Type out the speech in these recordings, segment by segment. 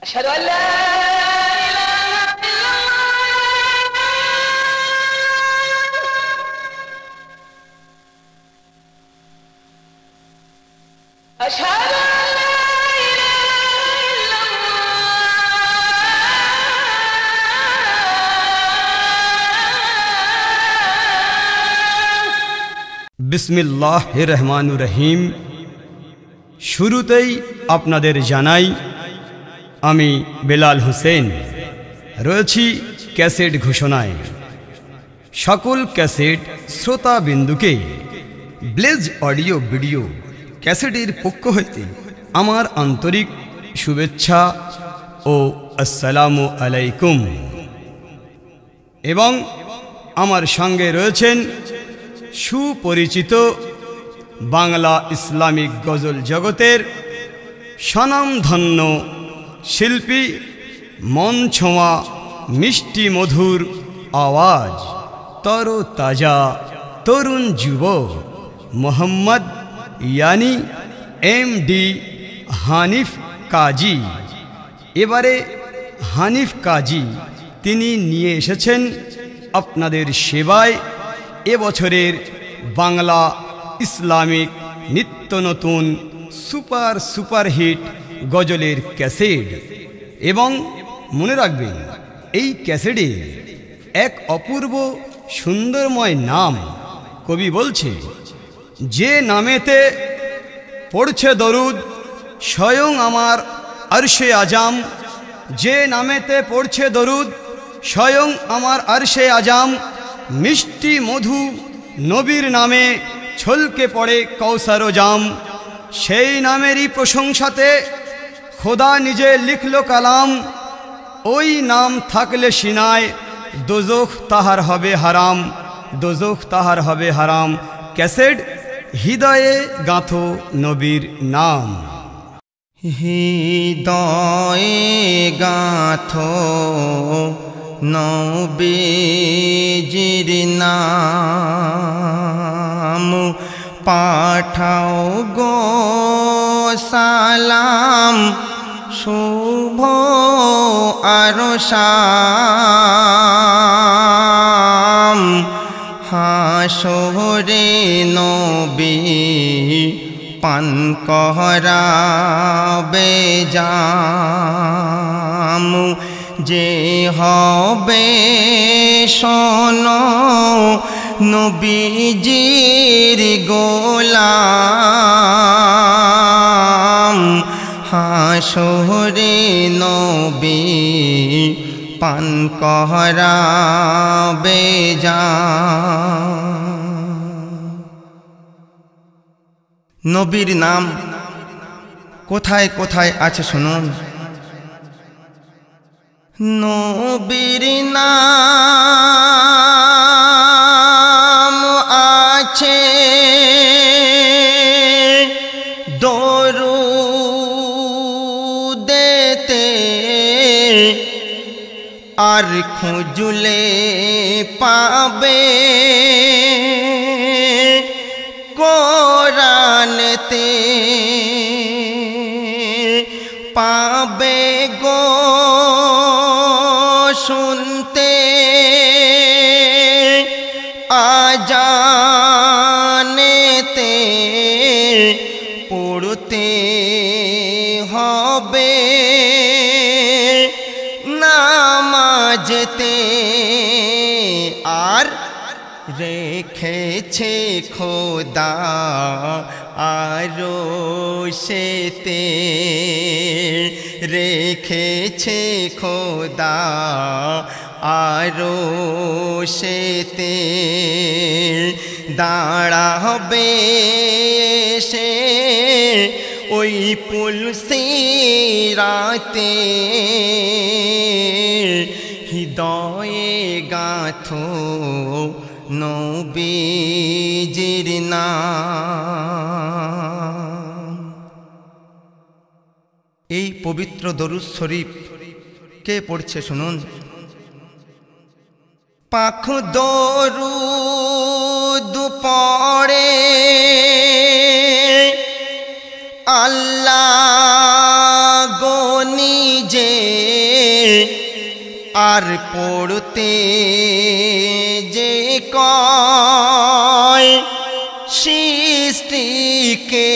أشهد أن لا إله إلا الله أشهد أن لا إله إلا الله বিসমিল্লাহির রহমানির রহিম। শুরুতেই আপনাদের জানাই আমি বেলাল হোসেন রয়েছি ক্যাসেট ঘোষণায়। সকল ক্যাসেট শ্রোতা বিন্দুকে ব্লেজ অডিও ভিডিও ক্যাসেটের পক্ষ হইতে আমার আন্তরিক শুভেচ্ছা ও আসসালামু আলাইকুম। এবং আমার সঙ্গে রয়েছেন সুপরিচিত বাংলা ইসলামিক গজল জগতের স্বনামধন্য শিল্পী, মন ছোঁয়া মিষ্টি মধুর আওয়াজ, তরতাজা তরুণ যুবক মোহাম্মদ ইয়ানি এমডি হানিফ কাজী। এবারে হানিফ কাজী তিনি নিয়ে এসেছেন আপনাদের সেবায় এবছরের বাংলা ইসলামিক নিত্য নতুন সুপারহিট গজলের ক্যাসেট। এবং মনে রাখবেন এই ক্যাসেটের এক অপূর্ব সুন্দরময় নাম। কবি বলছে, যে নামেতে পড়ছে দরুদ স্বয়ং আমার আরশে আজাম, যে নামেতে পড়ছে দরুদ স্বয়ং আমার আরশে আজাম, মিষ্টি মধু নবীর নামে ছলকে পড়ে কৌসার জাম। সেই নামেরই প্রশংসাতে খোদা নিজে লিখল কালাম, ওই নাম থাকলে সিনায় দোজখ তাহার হবে হারাম, দোজখ তাহার হবে হারাম। ক্যাসেট হৃদয়ে গাঁথো নবীর নাম। হৃদয়ে গাঁথো নবীজির নাম, পাঠাও গো সালাম শুভ আরশাম। হাসরে নবী পান করাবে জাম, যে হবে শোনো নবীজির গোলাম। হাসরে নবী পান করাবে জাম। নবীর নাম কোথায় কোথায় আছে শুনুন। নবীর নাম আছে দরুদেতে, আর খুঁজলে পাবে কোরআনেতে, পাবে গো শুনতে আজানেতে, পড়তে হবে নামাজেতে, আর রেখেছে খোদা আরশেতে, রেখেছে খোদা আরশেতে। দাঁড়াবে সে ওই পুলসিরাতে হৃদয়ে গাঁথো নবীজির নাম। এই পবিত্র দরুদ শরীফ কে পড়ছে শুনুন। পাখ দরুদ পড়ে আল্লাহ গো নিজে, আর পড়তে যে কয় সৃষ্টিকে,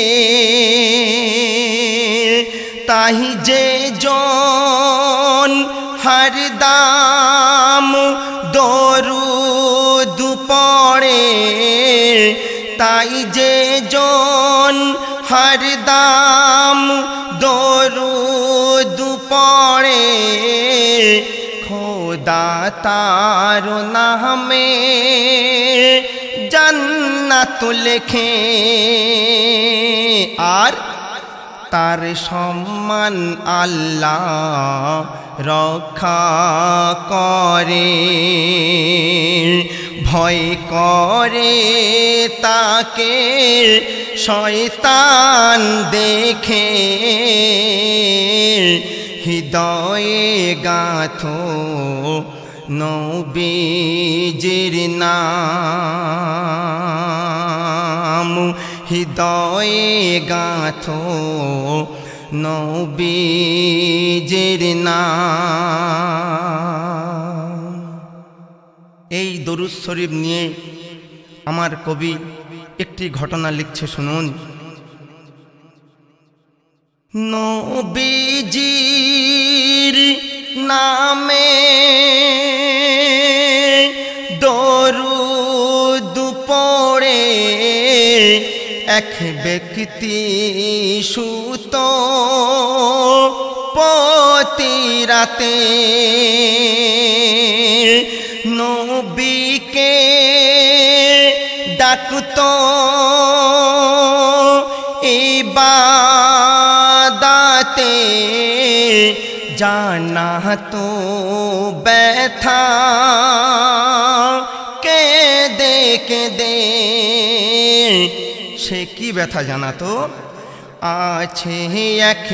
তাহি যে জন হরদম দরুদ পড়ে, তাই যে জন হরদম দরুদ পড়ে, খোদা তার নামে জান্নাত লেখে, আর তার সম্মান আল্লাহ রক্ষা করে। ভয় করে তাকে শয়তান দেখে, হৃদয়ে গাঁথো নবীজির নাম, হৃদয়ে গাঁথো নবীজির নাম। এই দরুদ শরীফ নিয়ে আমার কবি একটি ঘটনা লিখছে শুনুন। নবীজির নামে দরুদ পড়ে এক ব্যক্তি সুত প্রতি রাতে, নবীকে ডাকতো ইবাদতে, জানাতো ব্যথা কেঁদে কেঁদে। সে কি ব্যথা জানাতো? আছে এক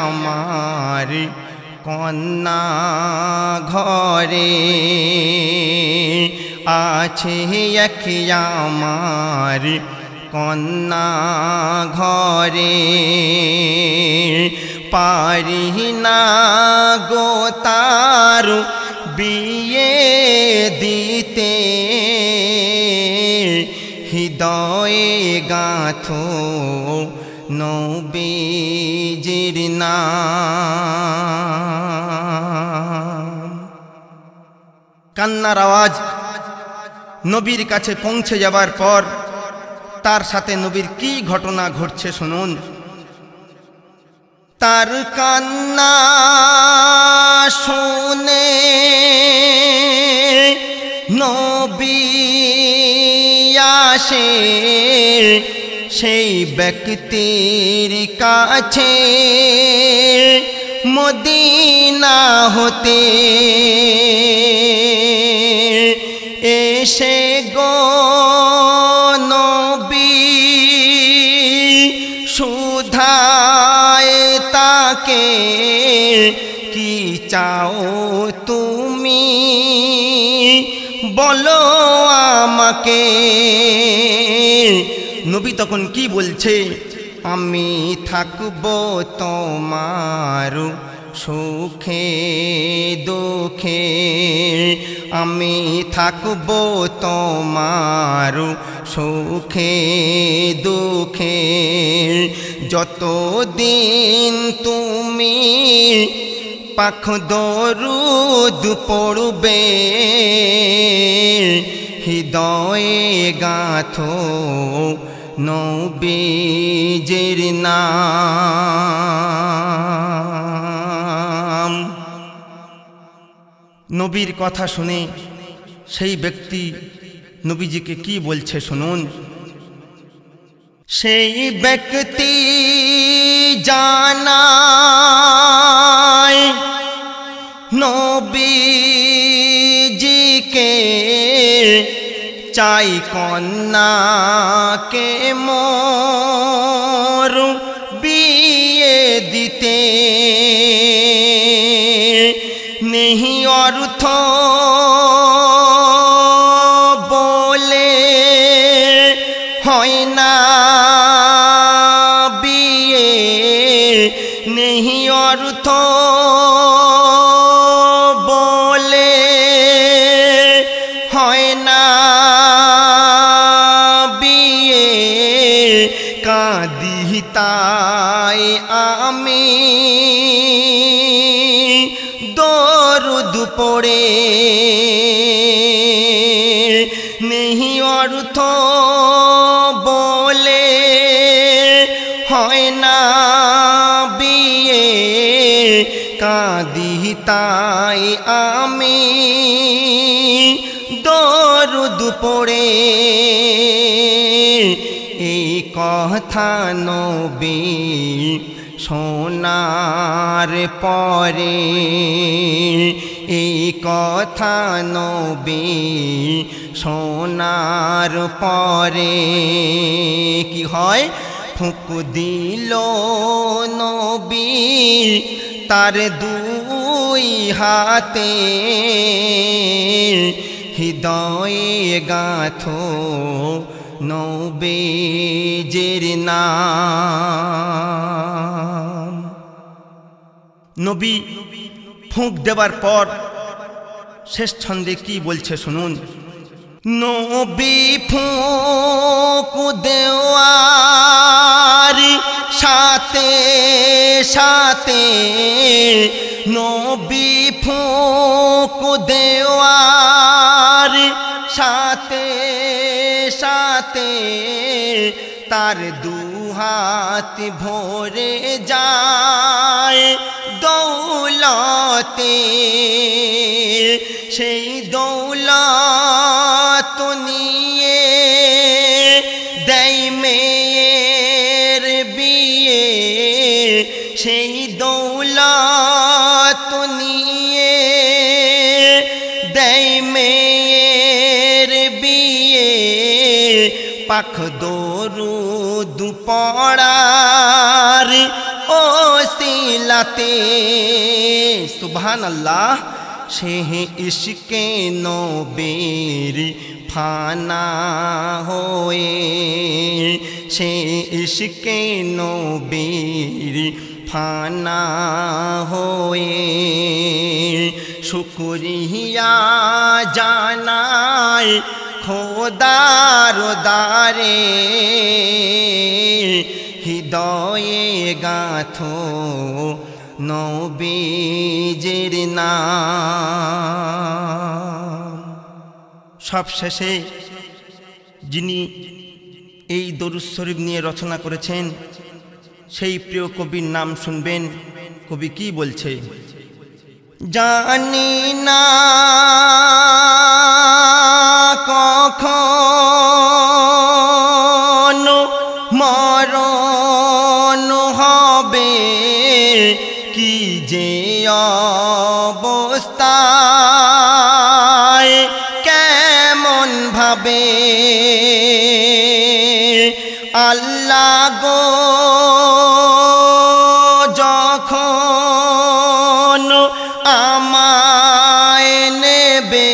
আমার কন্যা ঘরে, আছে এক আমার কন্যা ঘরে, পারি না গো তার বিয়ে দিতে, হৃদয়ে গাঁথো নবীজির নাম। কান্নার আওয়াজ নবীর কাছে পৌঁছে যাবার পর তার সাথে নবীর কি ঘটনা ঘটছে শুনুন। তার কান্না শুনে নবী আসে সেই ব্যক্তির কাছে মদিনা হতে, এসে গো নবী সুধায় তাকে, কি চাও তুমি বলো আমাকে। নবী তখন কি বলছে? আমি থাকবো তোমার সুখে দুঃখে, আমি থাকবো তোমার সুখে দুঃখে, যতদিন তুমি পাখ দরুদ পড়বে, হৃদয়ে গাঁথো নবীজির নাম। নবীর কথা শুনে সেই ব্যক্তি নবীজিকে কি বলছে শুনুন। সেই ব্যক্তি জানায় নবীজিকে চাই কন্যাকে মোর বিয়ে দিতে নেহি অর্থ বলে হয় না বিয়ে নেহি অর্থ বলে হয় না বিয়ে কাঁদি তাই আমি দরুদ পড়ে নেহি অর্থ বলে হয় না বিয়ে কাঁদি তাই আমি দরুদ পড়ে এই কথা নবী শোনার পরে এই কথা নবী শোনার পরে কি হয় ফুঁক দিল নবী তার দুই হাতে হৃদয়ে গাঁথো নবীজির নাম। নবী ফুঁক দেবার পর শেষ ছন্দে কি বলছে শুনুন। নবী ফুঁক দেওয়ার সাথে সাথে নবী ফুঁক দেওয়ার সাথে সাথে তার দুহাত ভরে যায় দৌলতে সেই দৌলত নিয়ে দেয় মেয়ের বিয়ে সেই দৌলত নিয়ে দেয় মেয়ের বিয়ে পাখ দরুদ পড়ার ওসিলাতে সুবহানাল্লাহ সে ইশকে নবীর ফানা হয়ে সে ইশকে নবীর ফানা হয়ে শুকরিয়া জানায় খোদার দারে হৃদয়ে গাঁথো নবীজির নাম। সবশেষে যিনি এই দরুদ শরীফ নিয়ে রচনা করেছেন সেই প্রিয় কবির নাম শুনবেন। কবি কি বলছে? জানি না কখন মরণ হবে কি যে অবস্থায় কেমন ভাবে আল্লাহ গো যখন আমায় নেবে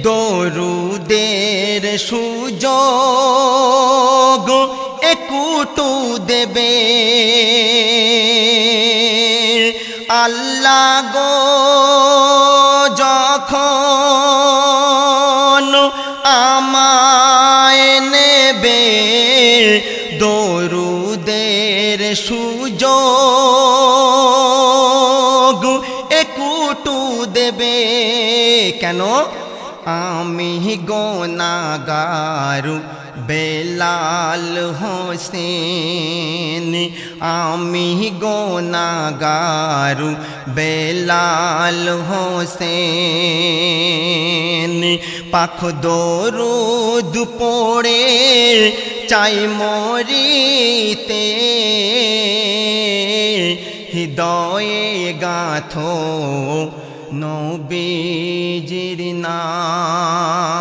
দরুদের সুযোগ একুটু দেবে আল্লাহ গো যখন আমায় নেবে দরুদের সুযোগ একুটু দেবে কেন আমি গুনাহগার বেলাল হোসেন আমি গুনাহগার বেলাল হোসেন পাখ দরুদ পড়ে চাই মরিতে হৃদয়ে গাথো নবীজির নাম।